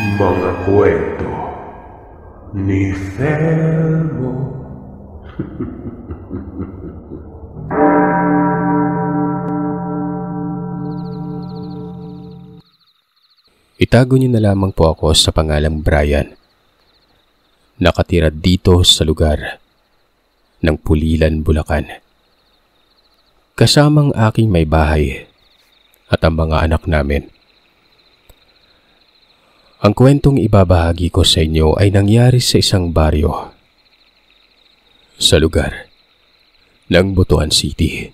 Mga kwento ni Felmo. Itago niyo na lamang po ako sa pangalang Brian. Nakatira dito sa lugar ng Pulilan, Bulacan. Kasamang aking may bahay at ang mga anak namin. Ang kwentong ibabahagi ko sa inyo ay nangyari sa isang baryo sa lugar ng Butuan City.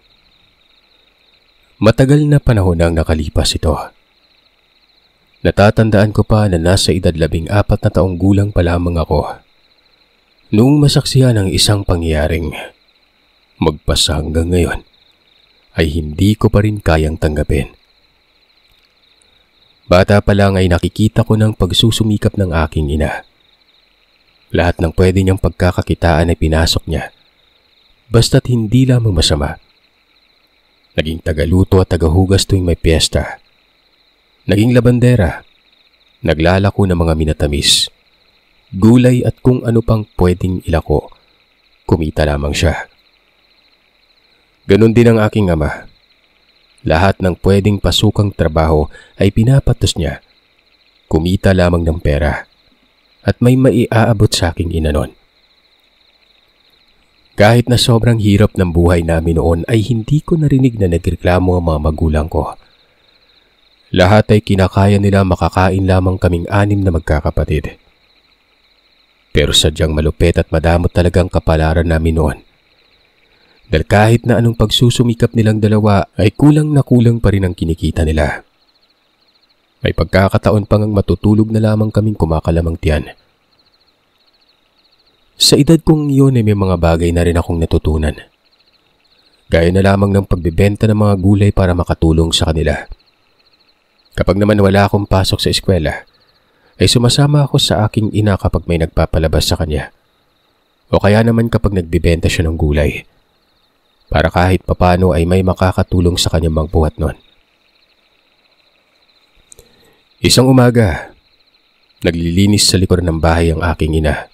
Matagal na panahon ang nakalipas ito. Natatandaan ko pa na nasa edad 14 na taong gulang pa lamang ako noong masaksihan ang isang pangyayaring magpasa hanggang ngayon ay hindi ko pa rin kayang tanggapin. Bata pa lang ay nakikita ko ng pagsusumikap ng aking ina. Lahat ng pwede niyang pagkakakitaan ay pinasok niya, basta't hindi lamang masama. Naging tagaluto at tagahugas tuwing may piyesta. Naging labandera, naglalako ng mga minatamis, gulay at kung ano pang pwedeng ilako. Kumita lamang siya. Ganon din ang aking ama. Lahat ng pwedeng pasukang trabaho ay pinapatos niya. Kumita lamang ng pera at may maiaabot sa aking ina noon. Kahit na sobrang hirap ng buhay namin noon ay hindi ko narinig na nagreklamo ang mga magulang ko. Lahat ay kinakaya nila, makakain lamang kaming 6 na magkakapatid. Pero sadyang malupit at madamot talagang kapalaran namin noon. Dahil kahit na anong pagsusumikap nilang dalawa ay kulang na kulang pa rin ang kinikita nila. May pagkakataon pang matutulog na lamang kaming kumakalamang tiyan. Sa edad kong iyon ay may mga bagay na rin akong natutunan. Gaya na lamang ng pagbebenta ng mga gulay para makatulong sa kanila. Kapag naman wala akong pasok sa eskwela, ay sumasama ako sa aking ina kapag may nagpapalabas sa kanya. O kaya naman kapag nagbibenta siya ng gulay. Para kahit papano ay may makakatulong sa kanyang magbuhat noon. Isang umaga, naglilinis sa likuran ng bahay ang aking ina.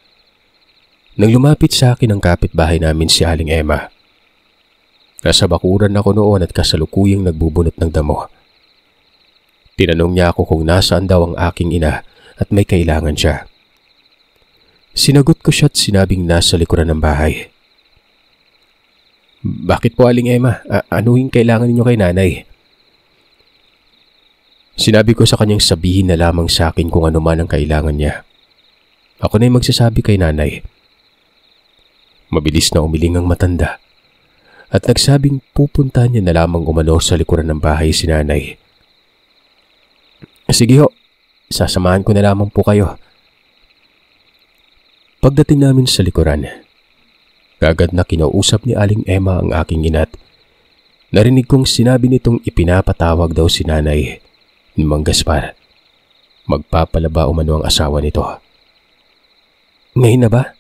Nang lumapit sa akin ang kapitbahay namin si Aling Emma. Nasa bakuran ako noon at kasalukuyang nagbubunot ng damo. Tinanong niya ako kung nasaan daw ang aking ina at may kailangan siya. Sinagot ko siya at sinabing nasa likuran ng bahay. Bakit po, Aling Emma? Ano yung kailangan ninyo kay nanay? Sinabi ko sa kanyang sabihin na lamang sa akin kung ano man ang kailangan niya. Ako na yung magsasabi kay nanay. Mabilis na umiling ang matanda at nagsabing pupunta niya na lamang umano sa likuran ng bahay si nanay. Sige ho, sasamahan ko na lamang po kayo. Pagdating namin sa likuran, agad na kinausap ni Aling Emma ang aking inat. Narinig kong sinabi nitong ipinapatawag daw si nanay ni Mang Gaspar. Magpapalaba umano ang asawa nito. Ngayon na ba?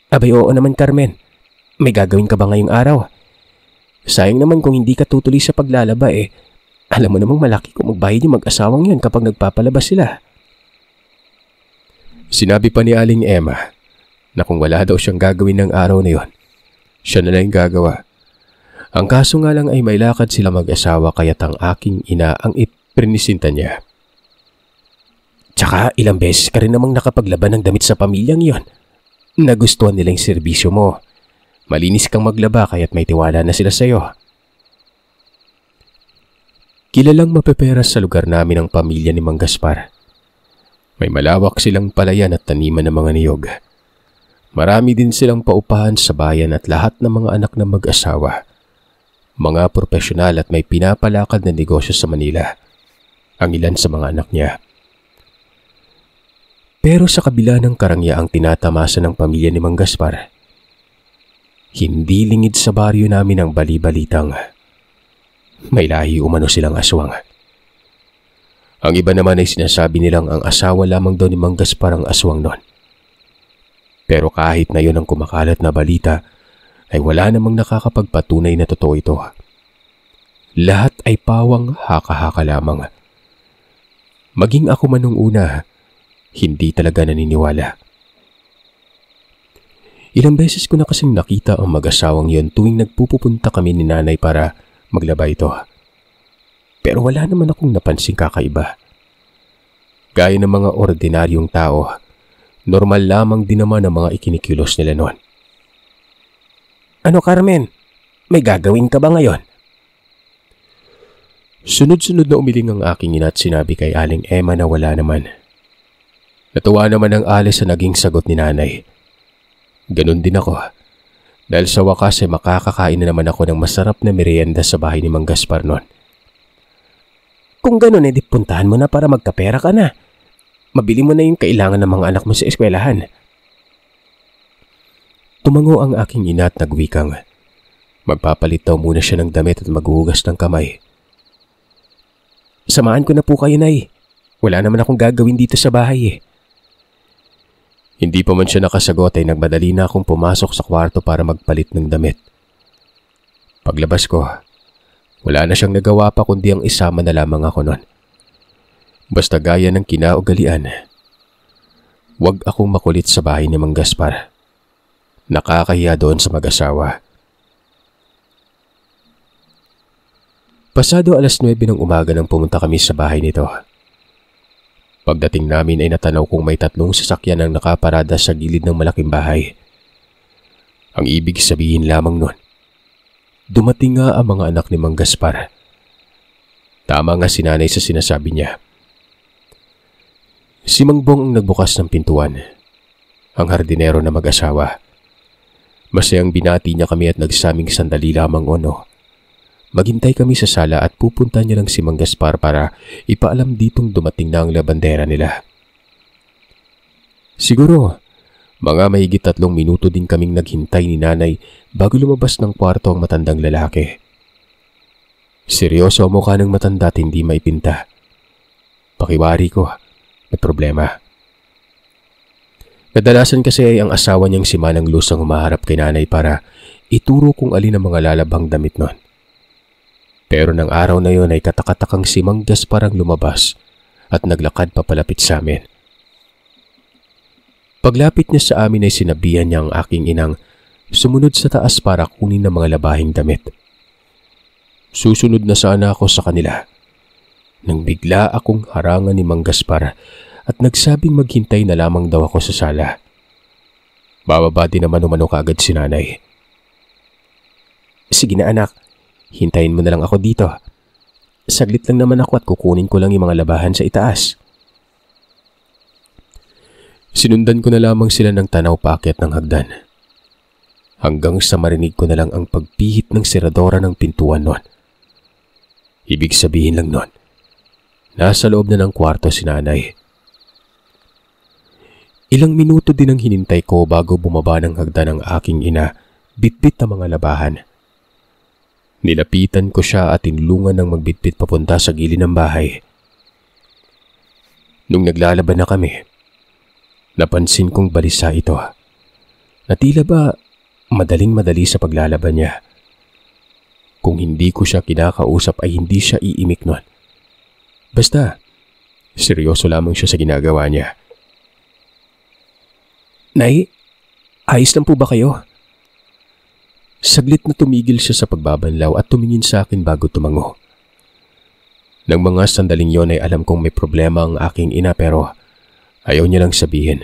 Abay oo naman, Carmen. May gagawin ka ba ngayong araw? Sayang naman kung hindi ka tutuloy sa paglalaba eh. Alam mo namang malaki kung magbayad yung mag-asawang yun kapag nagpapalabas sila. Sinabi pa ni Aling Emma na kung wala daw siyang gagawin ng araw na yon, siya na lang gagawa. Ang kaso nga lang ay may lakad sila mag-asawa kaya't ang aking ina ang iprinisinta niya. Tsaka ilang beses ka rin namang nakapaglaban ng damit sa pamilyang yon. Nagustuhan nila yung serbisyo mo. Malinis kang maglaba kaya't may tiwala na sila sa'yo. Kilalang mapeperas sa lugar namin ang pamilya ni Mang Gaspar. May malawak silang palayan at taniman ng mga niyog. Marami din silang paupahan sa bayan at lahat ng mga anak ng mag-asawa. Mga profesional at may pinapalakad na negosyo sa Manila. Ang ilan sa mga anak niya. Pero sa kabila ng karangyaang tinatamasa ng pamilya ni Mang Gaspar, hindi lingid sa baryo namin ang bali-balitang may lahi umano silang aswang. Ang iba naman ay sinasabi nilang ang asawa lamang daw ni Mang Gaspar ang aswang noon. Pero kahit na yun ang kumakalat na balita, ay wala namang nakakapagpatunay na totoo ito. Lahat ay pawang haka-haka lamang. Maging ako man nung una, hindi talaga naniniwala. Ilang beses ko na kasing nakita ang mag-asawang yon tuwing nagpupunta kami ni nanay para maglaba ito. Pero wala naman akong napansing kakaiba. Gaya ng mga ordinaryong tao, normal lamang din naman ang mga ikinikilos nila noon. Ano Carmen? May gagawin ka ba ngayon? Sunod-sunod na umiling ang aking ina at sinabi kay Aling Emma na wala naman. Natuwa naman ang Alice sa naging sagot ni nanay. Ganon din ako. Dahil sa wakas ay makakakain na naman ako ng masarap na merienda sa bahay ni Mang Gaspar noon. Kung ganon edi puntahan mo na para magkapera ka na. Mabili mo na yung kailangan ng mga anak mo sa eskwelahan. Tumango ang aking ina at nagwikang. Magpapalit daw muna siya ng damit at maghuhugas ng kamay. Samahan ko na po kayo, Nay. Wala naman akong gagawin dito sa bahay eh. Hindi pa man siya nakasagot ay nagmadali na akong pumasok sa kwarto para magpalit ng damit. Paglabas ko, wala na siyang nagawa pa kundi ang isama na lamang ako noon. Basta gaya ng kinaugalian, huwag akong makulit sa bahay ni Mang Gaspar. Nakakahiya doon sa mag-asawa. Pasado 9:00 ng umaga nang pumunta kami sa bahay nito. Pagdating namin ay natanaw kong may 3 sasakyan ang nakaparada sa gilid ng malaking bahay. Ang ibig sabihin lamang nun, dumating nga ang mga anak ni Mang Gaspar. Tama nga si nanay sa sinasabi niya. Si Mang Bong ang nagbukas ng pintuan, ang hardinero na mag-asawa. Masayang binati niya kami at nagsaming sandali lamang maghintay kami sa sala at pupunta niya lang si Mang Gaspar para ipaalam ditong dumating na ang labandera nila. Siguro, mga mahigit 3 minuto din kaming naghintay ni nanay bago lumabas ng kwarto ang matandang lalaki. Seryoso ang mukha ng matanda at hindi maipinta. Pakiwari ko, may problema. Kadalasan kasi ay ang asawa niyang si Manang Luz ang humaharap kay nanay para ituro kung alin ang mga lalabhang damit nun. Pero ng araw na yon ay katakatakang si Mang Gaspar ang lumabas at naglakad papalapit sa amin. Paglapit niya sa amin ay sinabihan niya ang aking inang sumunod sa taas para kunin ng mga labahing damit. Susunod na sana ako sa kanila nang bigla akong harangan ni Mang Gaspar at nagsabing maghintay na lamang daw ako sa sala. Bababa din naman umano kaagad si nanay. Sige na anak. Hintayin mo na lang ako dito. Saglit lang naman ako at kukunin ko lang yung mga labahan sa itaas. Sinundan ko na lamang sila ng tanaw paakyat ng hagdan. Hanggang sa marinig ko na lang ang pagpihit ng seradora ng pintuan nun. Ibig sabihin lang nun, nasa loob na ng kwarto si nanay. Ilang minuto din ang hinintay ko bago bumaba ng hagdan ang aking ina, bitbit na mga labahan. Nilapitan ko siya at tinulungan ng magbitbit papunta sa gilid ng bahay. Nung naglalaban na kami, napansin kong balisa ito. Na tila ba madaling-madali sa paglalaban niya. Kung hindi ko siya kinakausap ay hindi siya iimik nun. Basta, seryoso lamang siya sa ginagawa niya. Nay, ayos lang po ba kayo? Saglit na tumigil siya sa pagbabanlaw at tumingin sa akin bago tumango. Nang mga sandaling yon ay alam kong may problema ang aking ina pero ayaw niya lang sabihin.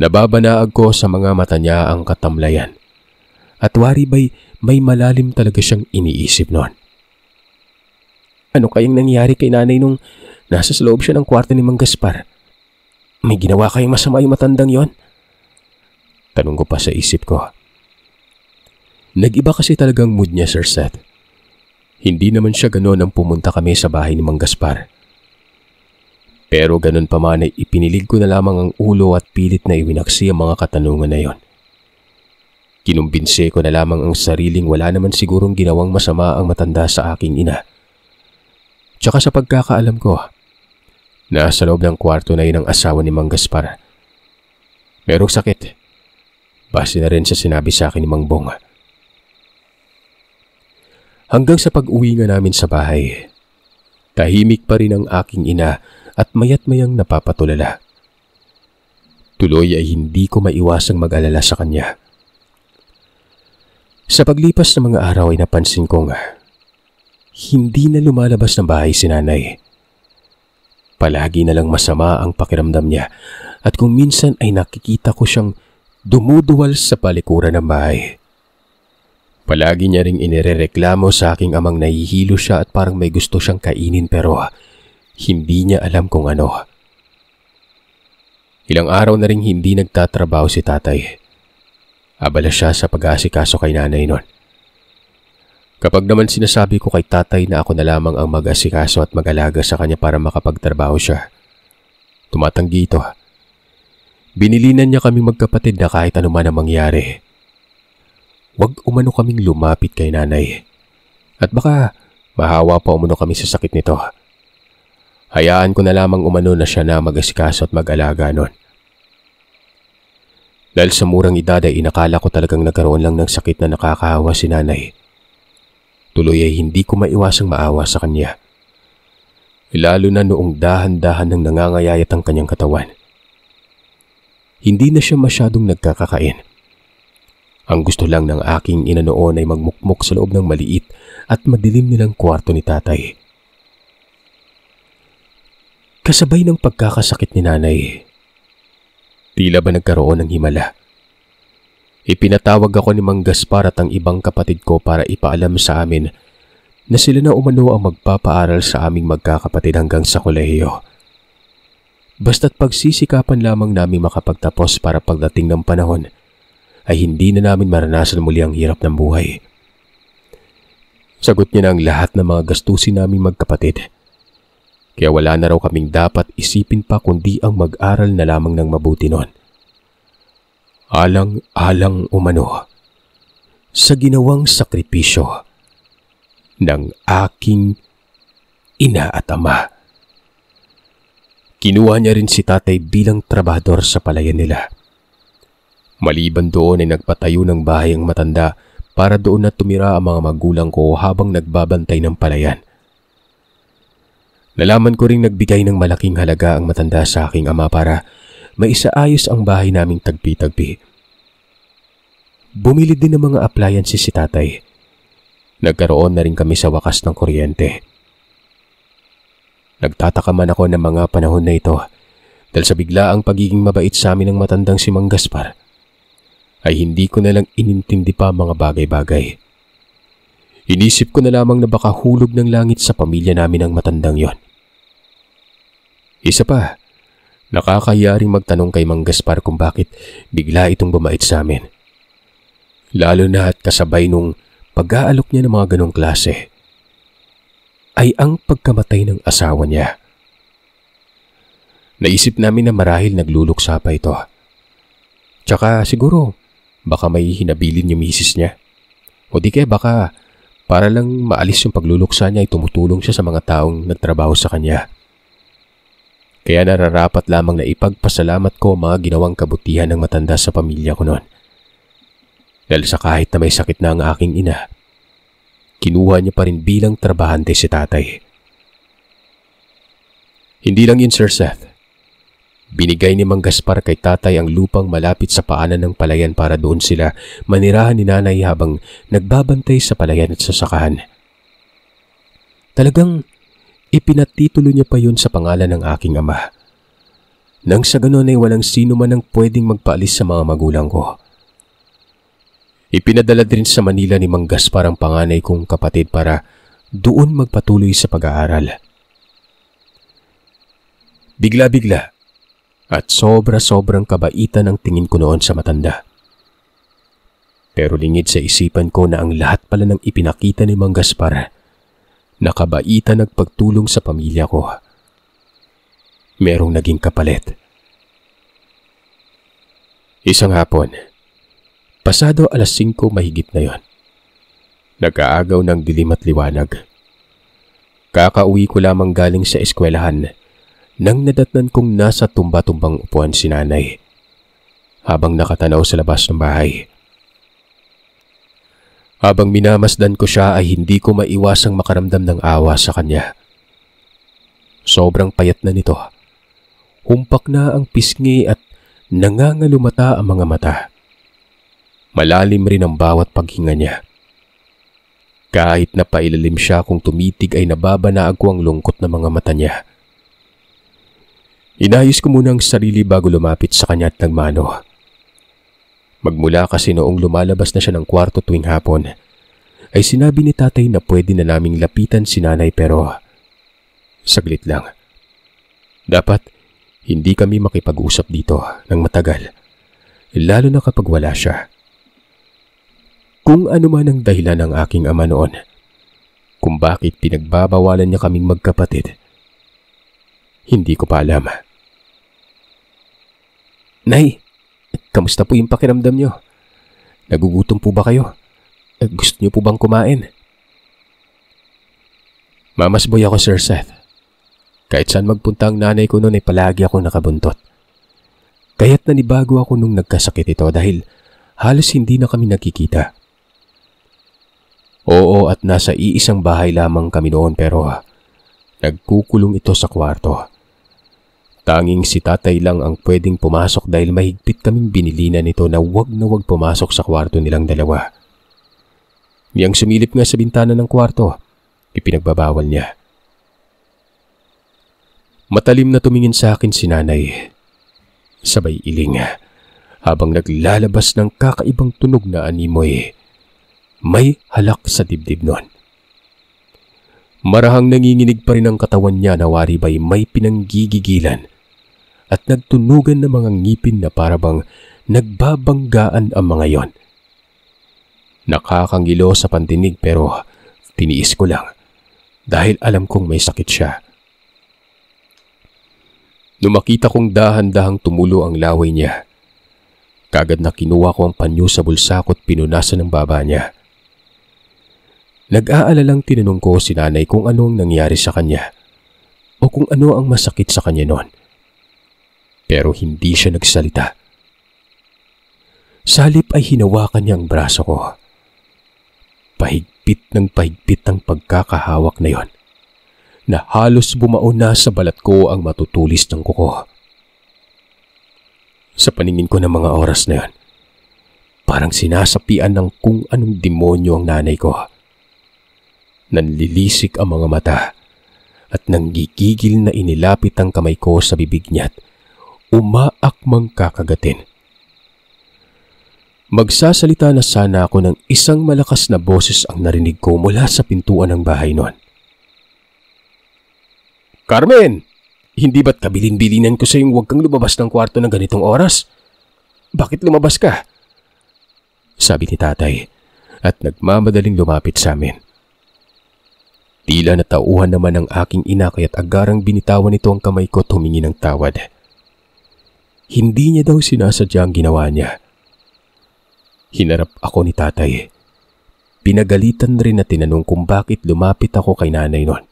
Nababanaag ko sa mga mata niya ang katamlayan at wari ba'y may malalim talaga siyang iniisip noon. Ano kayang nangyari kay nanay nung nasa loob siya ng kwarto ni Mang Gaspar? May ginawa kayong masama yung matandang yon? Tanong ko pa sa isip ko. Nag-iba kasi talagang mood niya, Sir Seth. Hindi naman siya gano'n nang pumunta kami sa bahay ni Mang Gaspar. Pero gano'n pa man ay ipinilig ko na lamang ang ulo at pilit na iwinaksi ang mga katanungan na yon. Kinumbinse ko na lamang ang sariling wala naman sigurong ginawang masama ang matanda sa aking ina. Tsaka sa pagkakaalam ko, nasa loob ng kwarto na yun ang asawa ni Mang Gaspar. Merong sakit. Base na rin sa sinabi sa akin ni Mang Bong. Hanggang sa pag-uwi nga namin sa bahay, Tahimik pa rin ang aking ina at mayat-mayang napapatulala. Tuloy ay hindi ko maiwasang mag-alala sa kanya. Sa paglipas ng mga araw ay napansin kong hindi na lumalabas ng bahay si nanay. Palagi na lang masama ang pakiramdam niya at kung minsan ay nakikita ko siyang dumuduwal sa palikuran ng bahay. Palagi niya ring inirereklamo sa aking amang nahihilo siya at parang may gusto siyang kainin pero hindi niya alam kung ano. Ilang araw na ring hindi nagtatrabaho si tatay. Abala siya sa pag-aasikaso kay nanay noon. Kapag naman sinasabi ko kay tatay na ako na lamang ang mag-asikaso at mag-alaga sa kanya para makapagtrabaho siya, tumatanggi ito. Binilinan niya kaming magkapatid na kahit ano man ang mangyari, huwag umano kaming lumapit kay nanay. At baka mahawa pa umano kami sa sakit nito. Hayaan ko na lamang umano na siya na mag-asikaso at mag-alaga noon. Dahil sa murang edad ay inakala ko talagang nagkaroon lang ng sakit na nakakahawa si nanay. Tuloy ay hindi ko maiwasang maawa sa kanya. Lalo na noong dahan-dahan nang nangangayayat ang kanyang katawan. Hindi na siya masyadong nagkakakain. Ang gusto lang ng aking ina noon ay magmukmok sa loob ng maliit at madilim nilang kwarto ni tatay. Kasabay ng pagkakasakit ni nanay, tila ba nagkaroon ng himala. Ipinatawag ako ni Mang Gaspar at ang ibang kapatid ko para ipaalam sa amin na sila na umano ang magpapaaral sa aming magkakapatid hanggang sa kolehiyo. Basta't pagsisikapan lamang namin makapagtapos para pagdating ng panahon ay hindi na namin maranasan muli ang hirap ng buhay. Sagot niya na ang lahat ng mga gastusin naming magkapatid. Kaya wala na raw kaming dapat isipin pa kundi ang mag-aral na lamang ng mabuti noon. Alang-alang umano sa ginawang sakripisyo ng aking ina at ama. Kinuha niya rin si tatay bilang trabahador sa palayan nila. Maliban doon ay nagpatayo ng bahay ang matanda para doon na tumira ang mga magulang ko habang nagbabantay ng palayan. Nalaman ko ring nagbigay ng malaking halaga ang matanda sa aking ama para maisaayos ang bahay naming tagpi-tagpi. Bumili din ng mga appliances si tatay. Nagkaroon na rin kami sa wakas ng kuryente. Nagtataka man ako ng mga panahon na ito dahil sa biglaang pagiging mabait sa amin ng matandang si Mang Gaspar ay hindi ko na lang inintindi pa mga bagay-bagay. Inisip ko na lamang na baka hulog ng langit sa pamilya namin ang matandang yon. Isa pa, nakakahiya ring magtanong kay Mang Gaspar kung bakit bigla itong bumait sa amin. Lalo na at kasabay nung pag-aalok niya ng mga ganong klase ay ang pagkamatay ng asawa niya. Naisip namin na marahil nagluluksa pa ito. Tsaka siguro baka may hinabilin yung misis niya. O di kaya baka para lang maalis yung pagluluksa niya ay tumutulong siya sa mga taong nagtrabaho sa kanya. Kaya nararapat lamang na ipagpasalamat ko ang mga ginawang kabutihan ng matanda sa pamilya ko noon. Dahil sa kahit na may sakit na ang aking ina, kinuha niya pa rin bilang trabahante si tatay. Hindi lang yun, Sir Seth. Binigay ni Mang Gaspar kay tatay ang lupang malapit sa paanan ng palayan para doon sila manirahan ni nanay habang nagbabantay sa palayan at sasakahan. Talagang ipinatitulo niya pa yun sa pangalan ng aking ama. Nang sa ganon ay walang sino man ang pwedeng magpaalis sa mga magulang ko. Ipinadala din sa Manila ni Mang Gaspar ang panganay kong kapatid para doon magpatuloy sa pag-aaral. Bigla-bigla at sobra-sobrang kabaitan ang tingin ko noon sa matanda. Pero lingid sa isipan ko na ang lahat pala ng ipinakita ni Mang Gaspar nakabaitan nagpagtulong sa pamilya ko. Merong naging kapalit. Isang hapon, pasado 5:00 mahigit na yon. Nag-aagaw ng dilim at liwanag. Kakauwi ko lamang galing sa eskwelahan nang nadatnan kong nasa tumba-tumbang upuan si nanay habang nakatanaw sa labas ng bahay. Habang minamasdan ko siya ay hindi ko maiwasang makaramdam ng awa sa kanya. Sobrang payat na nito. Humpak na ang pisngi at nangangalumata ang mga mata. Malalim rin ang bawat paghinga niya. Kahit na pailalim siya kung tumitig ay nababanaag ko ang lungkot na mga mata niya. Inayos ko muna ang sarili bago lumapit sa kanya at nagmano. Magmula kasi noong lumalabas na siya ng kwarto tuwing hapon, ay sinabi ni tatay na pwede na naming lapitan si nanay pero saglit lang. Dapat hindi kami makipag-usap dito ng matagal, lalo na kapag wala siya. Kung ano man ang dahilan ng aking ama noon, kung bakit pinagbabawalan niya kaming magkapatid, hindi ko pa alam. Nay, kamusta po yung pakiramdam niyo? Nagugutom po ba kayo? Gusto niyo po bang kumain? Mamasboy ako, Sir Seth. Kahit saan magpunta ang nanay ko noon ay palagi akong nakabuntot. Kaya't nanibago ako nung nagkasakit ito dahil halos hindi na kami nakikita. Oo, at nasa iisang bahay lamang kami noon pero nagkukulong ito sa kwarto. Tanging si tatay lang ang pwedeng pumasok dahil mahigpit kaming binilinan nito na wag pumasok sa kwarto nilang dalawa. Niyang sumilip nga sa bintana ng kwarto, ipinagbabawal niya. Matalim na tumingin sa akin si nanay. Sabay iling habang naglalabas ng kakaibang tunog na animoy. May halak sa dibdib nun. Marahang nanginginig pa rin ang katawan niya na wari ba'y may pinanggigigilan at nagtunugan ng mga ngipin na parabang nagbabanggaan ang mga yon. Nakakangilo sa pandinig pero tiniis ko lang dahil alam kong may sakit siya. Nung makita kong dahan-dahang tumulo ang laway niya, kagad na kinuha ko ang panyo sa bulsa ko at pinunasan ng baba niya. Nag-aalalang tinanong ko si nanay kung ano ang nangyari sa kanya o kung ano ang masakit sa kanya noon. Pero hindi siya nagsalita. Sa halip ay hinawakan niya ang braso ko. Pahigpit ng pahigpit ang pagkakahawak na yon, na halos bumao na sa balat ko ang matutulis ng kuko. Sa paningin ko ng mga oras na yon, parang sinasapian ng kung anong demonyo ang nanay ko. Nanlilisik ang mga mata at nanggigigil na inilapit ang kamay ko sa bibig niya at umaakmang kakagatin. Magsasalita na sana ako ng isang malakas na boses ang narinig ko mula sa pintuan ng bahay noon. Carmen! Hindi ba't kabilin-bilinan ko sa iyong huwag kang lumabas ng kwarto ng ganitong oras? Bakit lumabas ka? Sabi ni tatay at nagmamadaling lumapit sa amin. Tila natauhan naman ang aking ina kaya't agarang binitawan nito ang kamay ko at humingi ng tawad. Hindi niya daw sinasadya ang ginawa niya. Hinarap ako ni tatay. Pinagalitan rin na tinanong kung bakit lumapit ako kay nanay noon.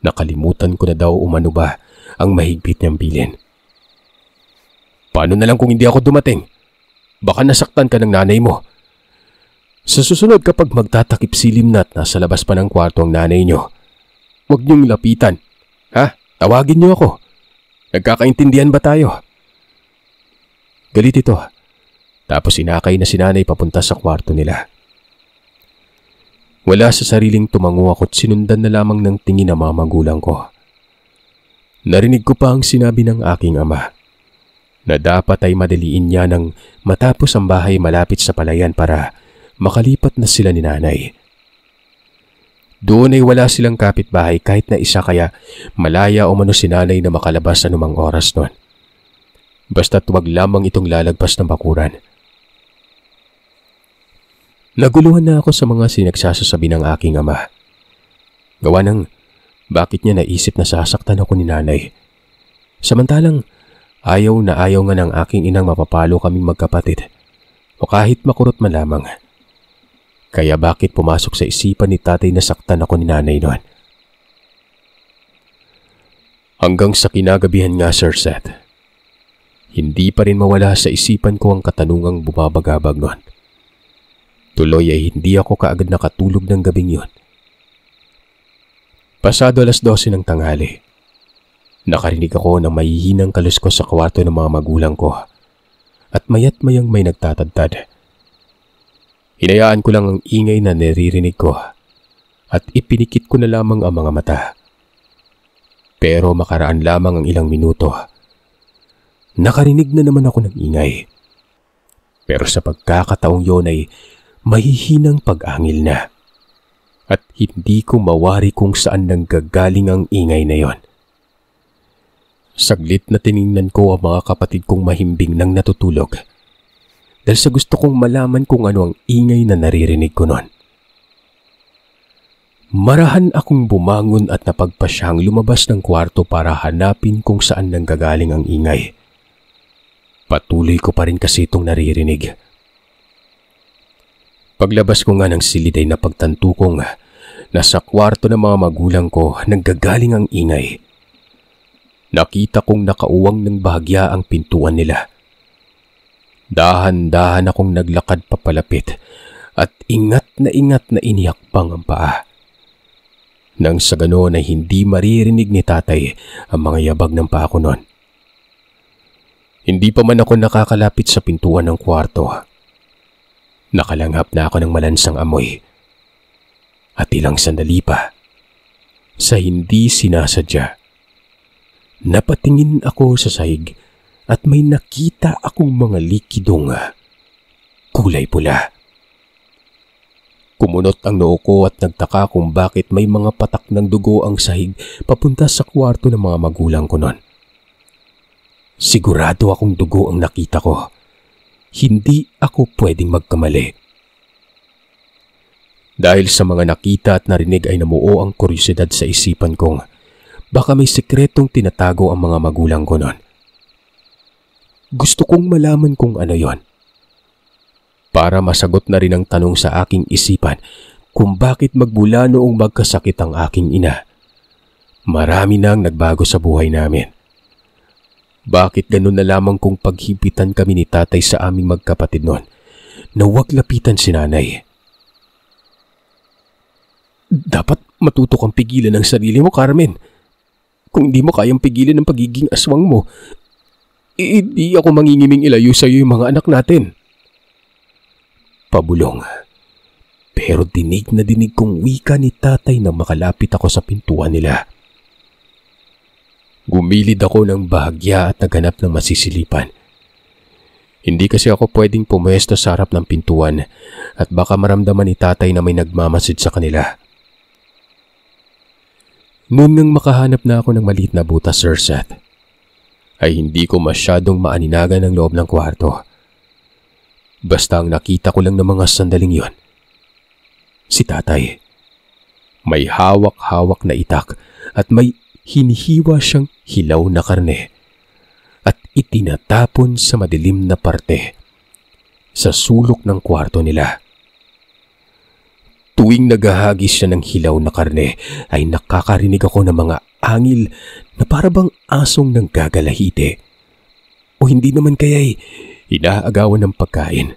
Nakalimutan ko na daw umano ba ang mahigpit niyang bilin. Paano na lang kung hindi ako dumating? Baka nasaktan ka ng nanay mo. Sa susunod kapag magtatakip silim na at nasa labas pa ng kwarto ang nanay niyo, huwag niyong lapitan. Ha? Tawagin niyo ako. Nagkakaintindihan ba tayo? Galit ito. Tapos inakay na si nanay papunta sa kwarto nila. Wala sa sariling tumango ako at sinundan na lamang ng tingin ng mga magulang ko. Narinig ko pa ang sinabi ng aking ama na dapat ay madaliin niya nang matapos ang bahay malapit sa palayan para makalipat na sila ni nanay. Doon ay wala silang kapitbahay kahit na isa kaya malaya umano si nanay na makalabas anumang oras noon. Basta't wag lamang itong lalagpas ng bakuran. Naguluhan na ako sa mga sinagsasasabi ng aking ama. Gawa ng bakit niya naisip na sasaktan ako ni nanay. Samantalang ayaw na ayaw nga ng aking inang mapapalo kaming magkapatid o kahit makurot man lamang. Kaya bakit pumasok sa isipan ni tatay na saktan ako ni nanay noon? Hanggang sa kinagabihan nga, Sir Seth, hindi pa rin mawala sa isipan ko ang katanungang bumabagabag noon. Tuloy ay hindi ako kaagad nakatulog ng gabing yun. Pasado 12:00 ng tanghali, Nakarinig ako ng mahihinang kaluskos sa kwarto ng mga magulang ko at maya't mayang may nagtatadtad. Hinayaan ko lang ang ingay na naririnig ko at ipinikit ko na lamang ang mga mata. Pero makaraan lamang ang ilang minuto, nakarinig na naman ako ng ingay. Pero sa pagkakataong yon ay mahihinang pag-angil na at hindi ko mawari kung saan nanggagaling ang ingay na yon. Saglit na tiningnan ko ang mga kapatid kong mahimbing nang natutulog dahil sa gusto kong malaman kung ano ang ingay na naririnig ko noon. Marahan akong bumangon at napagpasyang lumabas ng kwarto para hanapin kung saan nanggagaling ang ingay. Patuloy ko pa rin kasi itong naririnig. Paglabas ko nga ng silid ay napagtanto kong nasa kwarto ng mga magulang ko nanggagaling ang ingay. Nakita kong nakauwang ng bahagya ang pintuan nila. Dahan-dahan akong naglakad papalapit at ingat na inihakbang ang paa. Nang sa ganoon ay hindi maririnig ni tatay ang mga yabag ng paa ko noon. Hindi pa man ako nakakalapit sa pintuan ng kwarto. Nakalanghap na ako ng malansang amoy. At ilang sandali pa, sa hindi sinasadya, napatingin ako sa sahig at may nakita akong mga likidong kulay pula. Kumunot ang noo ko at nagtaka kung bakit may mga patak ng dugo ang sahig papunta sa kwarto ng mga magulang ko noon. Sigurado akong dugo ang nakita ko. Hindi ako pwedeng magkamali. Dahil sa mga nakita at narinig ay namuo ang kuryosidad sa isipan kong baka may sikretong tinatago ang mga magulang ko noon. Gusto kong malaman kung ano yon. Para masagot na rin ang tanong sa aking isipan kung bakit magmula noong magkasakit ang aking ina, marami nang nagbago sa buhay namin. Bakit ganun na lamang kung paghipitan kami ni tatay sa aming magkapatid noon na huwag lapitan si nanay? Dapat matuto kang pigilan ang sarili mo, Carmen. Kung hindi mo kayang pigilan ang pagiging aswang mo, hindi ako mangingiming ilayo sa iyo yung mga anak natin. Pabulong. Pero dinig na dinig kong wika ni tatay nang makalapit ako sa pintuan nila. Gumilid ako ng bahagya at naghanap ng masisilipan. Hindi kasi ako pwedeng pumuesto sa harap ng pintuan at baka maramdaman ni tatay na may nagmamasid sa kanila. Noon nang makahanap na ako ng maliit na butas, Sir Seth, ay hindi ko masyadong maaninagan ang loob ng kwarto. Basta ang nakita ko lang ng mga sandaling yon, si tatay. May hawak-hawak na itak at may hinihiwa siyang hilaw na karne at itinatapon sa madilim na parte sa sulok ng kwarto nila. Tuwing naghahagis siya ng hilaw na karne ay nakakarinig ako ng mga angil na parabang asong nang gagalahite o hindi naman kaya'y inaagawan ng pagkain.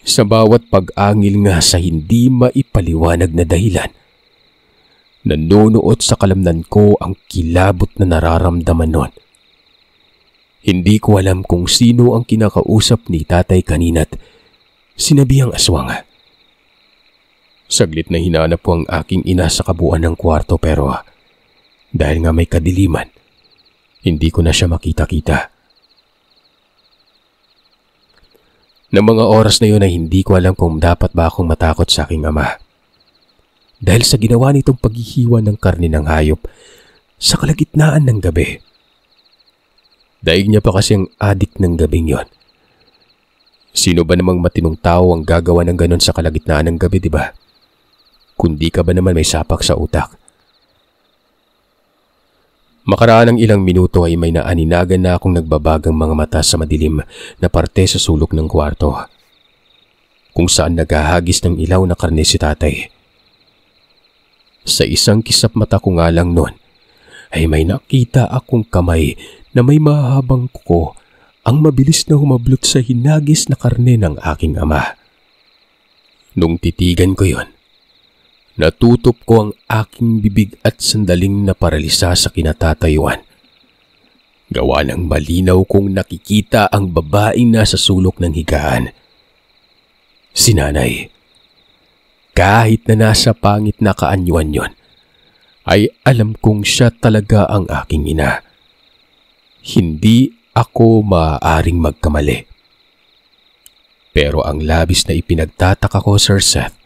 Sa bawat pag-angil nga sa hindi maipaliwanag na dahilan, nanunuot sa kalamnan ko ang kilabot na nararamdaman nun. Hindi ko alam kung sino ang kinakausap ni tatay kanina't sinabi ang aswang. Saglit na hinanap ko ang aking ina sa kabuuan ng kwarto pero dahil nga may kadiliman, hindi ko na siya makita-kita. Ng mga oras na yun ay hindi ko alam kung dapat ba akong matakot sa aking ama. Dahil sa ginawa nitong paghihiwa ng karne ng hayop sa kalagitnaan ng gabi. Daig niya pa kasi ang adik ng gabing yon. Sino ba namang matinong tao ang gagawa ng ganon sa kalagitnaan ng gabi, di ba? Kundi ka ba naman may sapak sa utak? Makaraan ng ilang minuto ay may naaninagan na akong nagbabagang mga mata sa madilim na parte sa sulok ng kwarto, kung saan naghahagis ng ilaw na karne si tatay. Sa isang kisap mata ko nga lang noon ay may nakita akong kamay na may mahabang kuko ang mabilis na humablot sa hinagis na karne ng aking ama. Nung titigan ko yon, Natutop ko ang aking bibig at sandaling naparalisa sa kinatatayuan. Gawa ng malinaw kong nakikita ang babaeng nasa sulok ng higaan. Si Nanay. Kahit na nasa pangit na kaanyuan yon, ay alam kong siya talaga ang aking ina. Hindi ako maaaring magkamali. Pero ang labis na ipinagtataka ko, Sir Seth,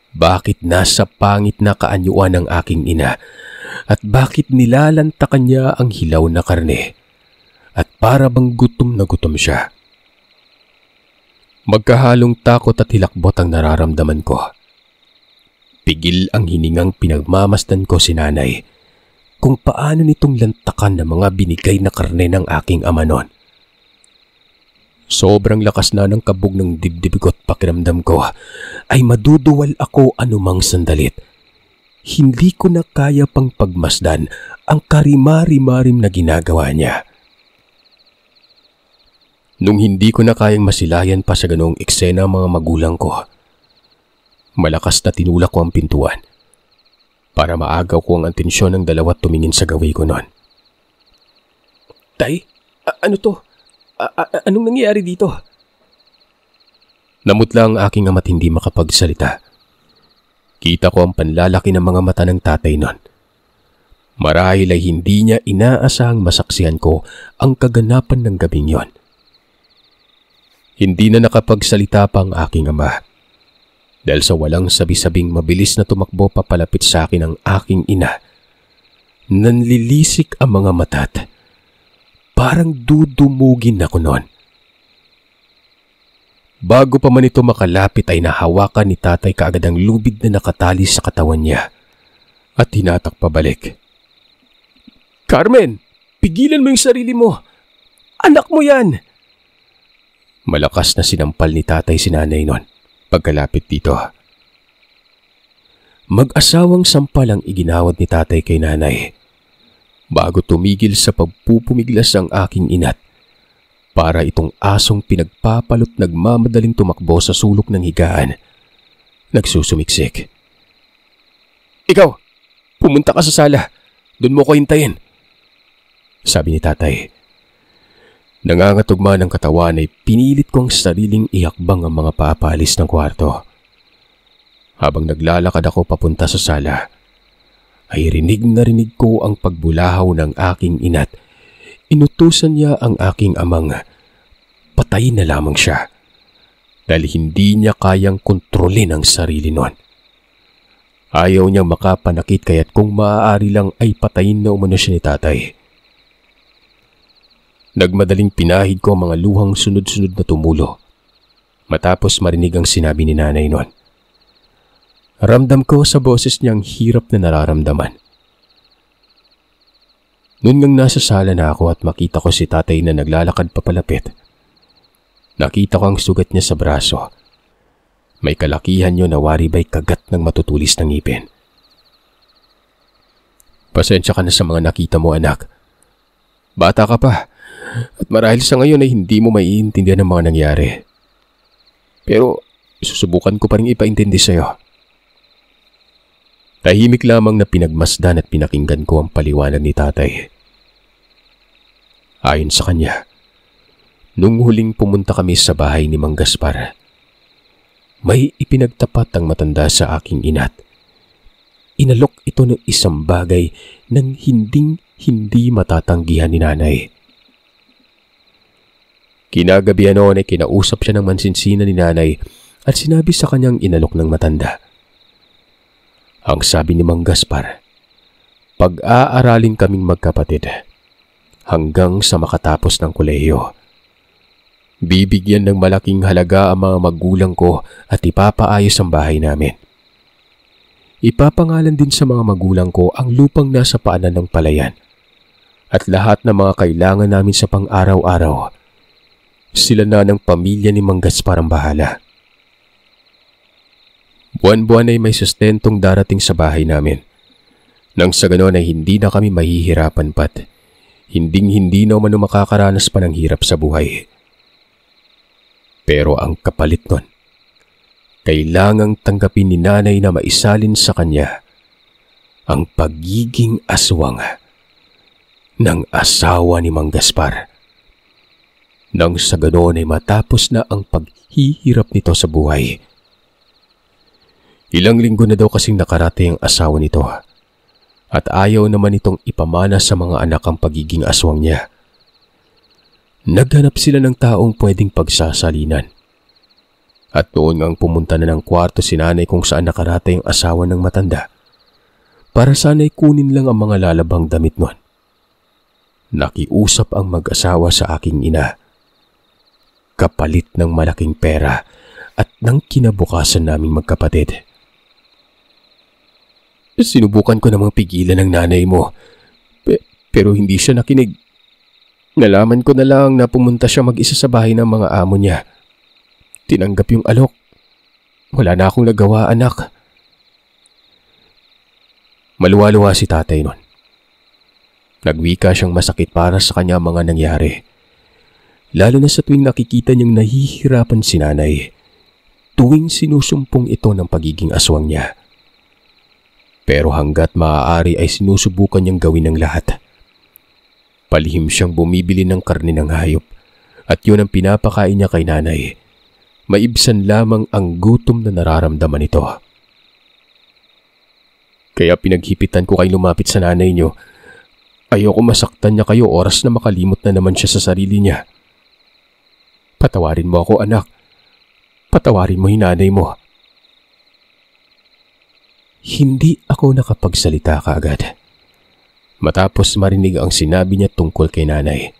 bakit nasa pangit na kaanyuan ng aking ina at bakit nilalantakan niya ang hilaw na karne at para bang gutom na gutom siya? Magkahalong takot at hilakbot ang nararamdaman ko. Pigil ang hiningang pinagmamasdan ko si Nanay kung paano nitong lantakan ng mga binigay na karne ng aking ama noon. Sobrang lakas na ng kabog ng dibdib ko at pakiramdam ko ay maduduwal ako anumang sandalit. Hindi ko na kaya pang pagmasdan ang karimari-marim na ginagawa niya. Nung hindi ko na kayang masilayan pa sa ganoong eksena ang mga magulang ko, malakas na tinulak ko ang pintuan para maagaw ko ang atensyon ng dalawa at tumingin sa gawi ko noon. Tay, ano to? Anong nangyayari dito? Namutla ang aking ama't hindi makapagsalita. Kita ko ang panlalaki ng mga mata ng tatay noon. Marahil ay hindi niya inaasahang masaksihan ko ang kaganapan ng gabing yon. Hindi na nakapagsalita pa ang aking ama. Dahil sa walang sabi-sabing mabilis na tumakbo papalapit sa akin ang aking ina. Nanlilisik ang mga mata't parang dudumugin ako noon. Bago pa man ito makalapit ay nahawakan ni tatay kaagad ang lubid na nakatali sa katawan niya at hinatak pabalik. Carmen, pigilan mo yung sarili mo. Anak mo yan! Malakas na sinampal ni tatay si Nanay noon pagkalapit dito. Mag-asawang sampal ang iginawad ni tatay kay Nanay bago tumigil sa pagpupumiglas ang aking inat para itong asong pinagpapalot nagmamadaling tumakbo sa sulok ng higaan. Nagsusumiksik. Ikaw, pumunta ka sa sala. Doon mo ko hintayin. Sabi ni tatay. Nangangatugma ng katawan ay pinilit kong sariling iakbang ang mga paapalis ng kwarto. Habang naglalakad ako papunta sa sala, ay rinig ko ang pagbulahaw ng aking ina't inutusan niya ang aking amang patayin na lamang siya dahil hindi niya kayang kontrolin ang sarili nun. Ayaw niyang makapanakit kaya't kung maaari lang ay patayin na umano siya ni tatay. Nagmadaling pinahid ko ang mga luhang sunod-sunod na tumulo matapos marinig ang sinabi ni Nanay nun. Ramdam ko sa boses niyang hirap na nararamdaman. Noon ngang nasa sala na ako at makita ko si tatay na naglalakad papalapit. Nakita ko ang sugat niya sa braso. May kalakihan yun na wari ba'y kagat ng matutulis ng ngipin. Pasensya ka na sa mga nakita mo, anak. Bata ka pa at marahil sa ngayon ay hindi mo maiintindihan ang mga nangyari. Pero susubukan ko pa rin ipaintindi sa'yo. Tahimik lamang na pinagmasdan at pinakinggan ko ang paliwanag ni tatay. Ayon sa kanya, nung huling pumunta kami sa bahay ni Mang Gaspar, may ipinagtapat ang matanda sa aking inat. Inalok ito ng isang bagay nang hindi matatanggihan ni Nanay. Kinagabihan noon ay kinausap siya ng mansinsina ni Nanay at sinabi sa kanyang inalok ng matanda. Ang sabi ni Mang Gaspar, pag-aaralin kaming magkapatid hanggang sa makatapos ng kolehiyo. Bibigyan ng malaking halaga ang mga magulang ko at ipapaayos ang bahay namin. Ipapangalan din sa mga magulang ko ang lupang nasa paanan ng palayan at lahat ng mga kailangan namin sa pang-araw-araw. Sila na ng pamilya ni Mang Gaspar ang bahala. Buwan-buwan ay may sustentong darating sa bahay namin. Nang sa ganon ay hindi na kami mahihirapan pat. Hinding-hindi na umano makakaranas pa ng hirap sa buhay. Pero ang kapalit nun, kailangang tanggapin ni nanay na maisalin sa kanya ang pagiging aswang ng asawa ni Mang Gaspar. Nang sa ganoon ay matapos na ang paghihirap nito sa buhay. Ilang linggo na daw kasing nakarating ang asawa nito at ayaw naman itong ipamana sa mga anak ang pagiging aswang niya. Naghanap sila ng taong pwedeng pagsasalinan. At noon ngang pumunta na ng kwarto si nanay kung saan nakarating ang asawa ng matanda para sana'y kunin lang ang mga lalabang damit nun. Nakiusap ang mag-asawa sa aking ina, kapalit ng malaking pera at ng kinabukasan naming magkapatid. Sinubukan ko namang pigilan ng nanay mo, pero hindi siya nakinig. Nalaman ko na lang na pumunta siya mag-isa sa bahay ng mga amo niya. Tinanggap yung alok. Wala na akong nagawa, anak. Maluwa-luwa si tatay nun. Nagwika siyang masakit para sa kanya mga nangyari. Lalo na sa tuwing nakikita niyang nahihirapan si nanay, tuwing sinusumpong ito ng pagiging aswang niya. Pero hanggat maaari ay sinusubukan niyang gawin ang lahat. Palihim siyang bumibili ng karne ng hayop at yun ang pinapakain niya kay nanay. Maibsan lamang ang gutom na nararamdaman nito. Kaya pinaghipitan ko kay lumapit sa nanay niyo. Ayoko masaktan niya kayo oras na makalimot na naman siya sa sarili niya. Patawarin mo ako, anak. Patawarin mo yung nanay mo. Hindi ako nakapagsalita kaagad matapos marinig ang sinabi niya tungkol kay nanay.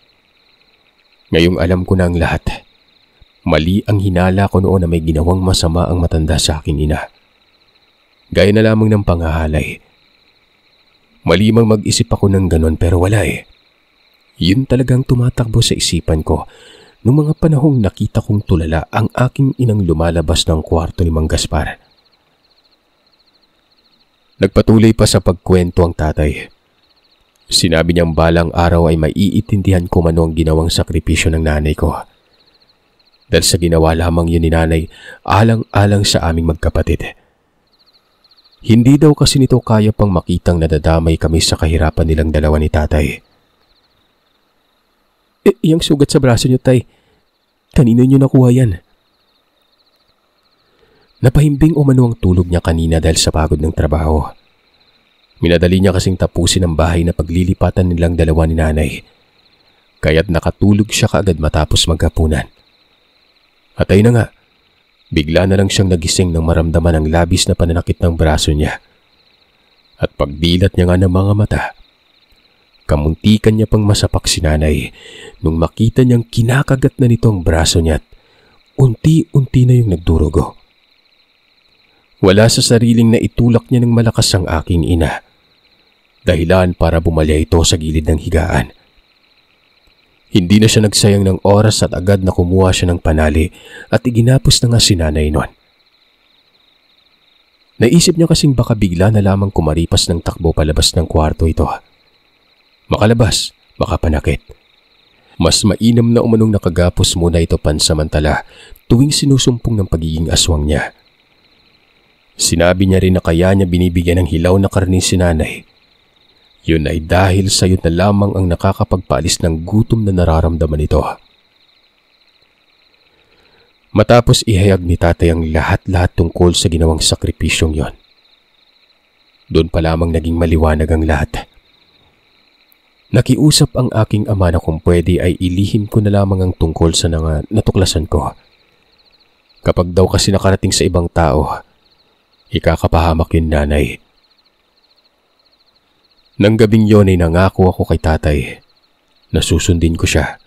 Ngayong alam ko na ang lahat. Mali ang hinala ko noon na may ginawang masama ang matanda sa aking ina. Gaya na lamang ng panghahalay. Mali mang mag-isip ako ng ganon pero wala eh. Yun talagang tumatakbo sa isipan ko nung mga panahong nakita kong tulala ang aking inang lumalabas ng kwarto ni Mang Gaspar. Nagpatuloy pa sa pagkwento ang tatay. Sinabi niyang balang araw ay maiintindihan ko man ang ginawang sakripisyo ng nanay ko. Dahil sa ginawa lamang yun ni nanay, alang-alang sa aming magkapatid. Hindi daw kasi nito kaya pang makitang nadadamay kami sa kahirapan nilang dalawa ni tatay. Iyang sugat sa braso niyo, tay. Kanino niyo nakuha yan? Napahimbing umano ang tulog niya kanina dahil sa pagod ng trabaho. Minadali niya kasing tapusin ang bahay na paglilipatan nilang dalawa ni nanay. Kaya't nakatulog siya kaagad matapos maghapunan. At ayun na nga, bigla na lang siyang nagising nang maramdaman ang labis na pananakit ng braso niya. At pagdilat niya nga ng mga mata, kamuntikan niya pang masapak si nanay nung makita niyang kinakagat na nito ang braso niya at unti-unti na yung nagdurugo. Wala sa sariling na itulak niya ng malakas ang aking ina. Dahilan para bumalya ito sa gilid ng higaan. Hindi na siya nagsayang ng oras at agad na kumuha siya ng panali at iginapos na nga si nanay nun. Naisip niya kasing baka bigla na lamang kumaripas ng takbo palabas ng kwarto ito. Makalabas, makapanakit. Mas mainam na umanong nakagapos muna ito pansamantala tuwing sinusumpong ng pagiging aswang niya. Sinabi niya rin na kaya niya binibigyan ng hilaw na karne si nanay. Yun ay dahil sa yun na lamang ang nakakapagpaalis ng gutom na nararamdaman nito. Matapos ihayag ni tatay ang lahat-lahat tungkol sa ginawang sakripisyong yon. Doon pa lamang naging maliwanag ang lahat. Nakiusap ang aking ama na kung pwede ay ilihim ko na lamang ang tungkol sa natuklasan ko. Kapag daw kasi nakarating sa ibang tao, ikakapahamak yun nanay. Nang gabing yon ay nangako ako kay tatay na susundin ko siya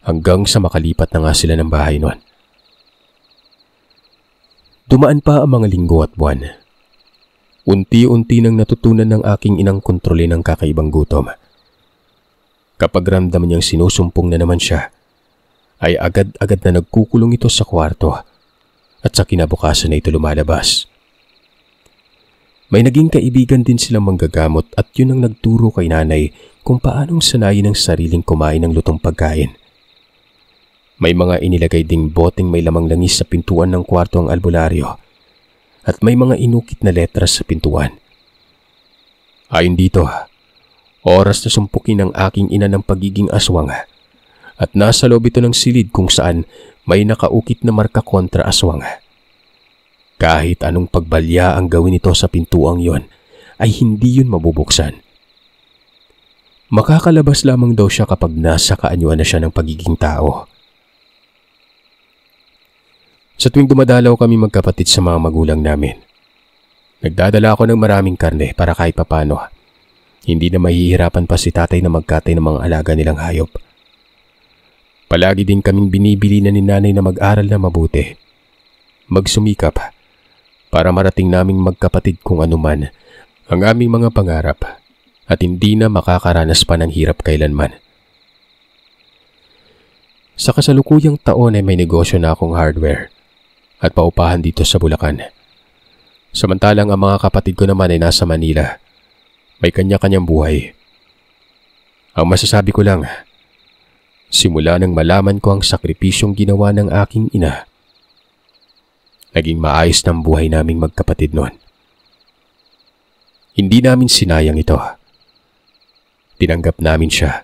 hanggang sa makalipat na nga sila ng bahay noon. Dumaan pa ang mga linggo at buwan. Unti-unti nang natutunan ng aking inang kontrolin ang kakaibang gutom. Kapag ramdam niyang sinusumpong na naman siya, ay agad-agad na nagkukulong ito sa kwarto at sa kinabukasan na ito lumalabas. May naging kaibigan din silang manggagamot at yun ang nagturo kay nanay kung paanong sanayin ang sariling kumain ng lutong pagkain. May mga inilagay ding boteng may lamang langis sa pintuan ng kwarto ang albularyo at may mga inukit na letras sa pintuan. Ayon dito, oras na sumpukin ng aking ina ng pagiging aswang at nasa loob ito ng silid kung saan may nakaukit na marka kontra aswang. Kahit anong pagbalya ang gawin ito sa pintuang yon, ay hindi yun mabubuksan. Makakalabas lamang daw siya kapag nasa kaanyuan na siya ng pagiging tao. Sa tuwing dumadalaw kami magkapatid sa mga magulang namin, nagdadala ako ng maraming karne para kahit papano, hindi na mahihirapan pa si tatay na magkatay ng mga alaga nilang hayop. Palagi din kaming binibili na ni nanay na mag-aral na mabuti, magsumikap, para marating naming magkapatid kung anuman ang aming mga pangarap at hindi na makakaranas pa ng hirap kailanman. Sa kasalukuyang taon ay may negosyo na akong hardware at paupahan dito sa Bulacan. Samantalang ang mga kapatid ko naman ay nasa Manila. May kanya-kanyang buhay. Ang masasabi ko lang, simula nang malaman ko ang sakripisyong ginawa ng aking ina, naging maayos ng buhay naming magkapatid noon. Hindi namin sinayang ito. Tinanggap namin siya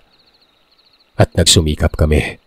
at nagsumikap kami.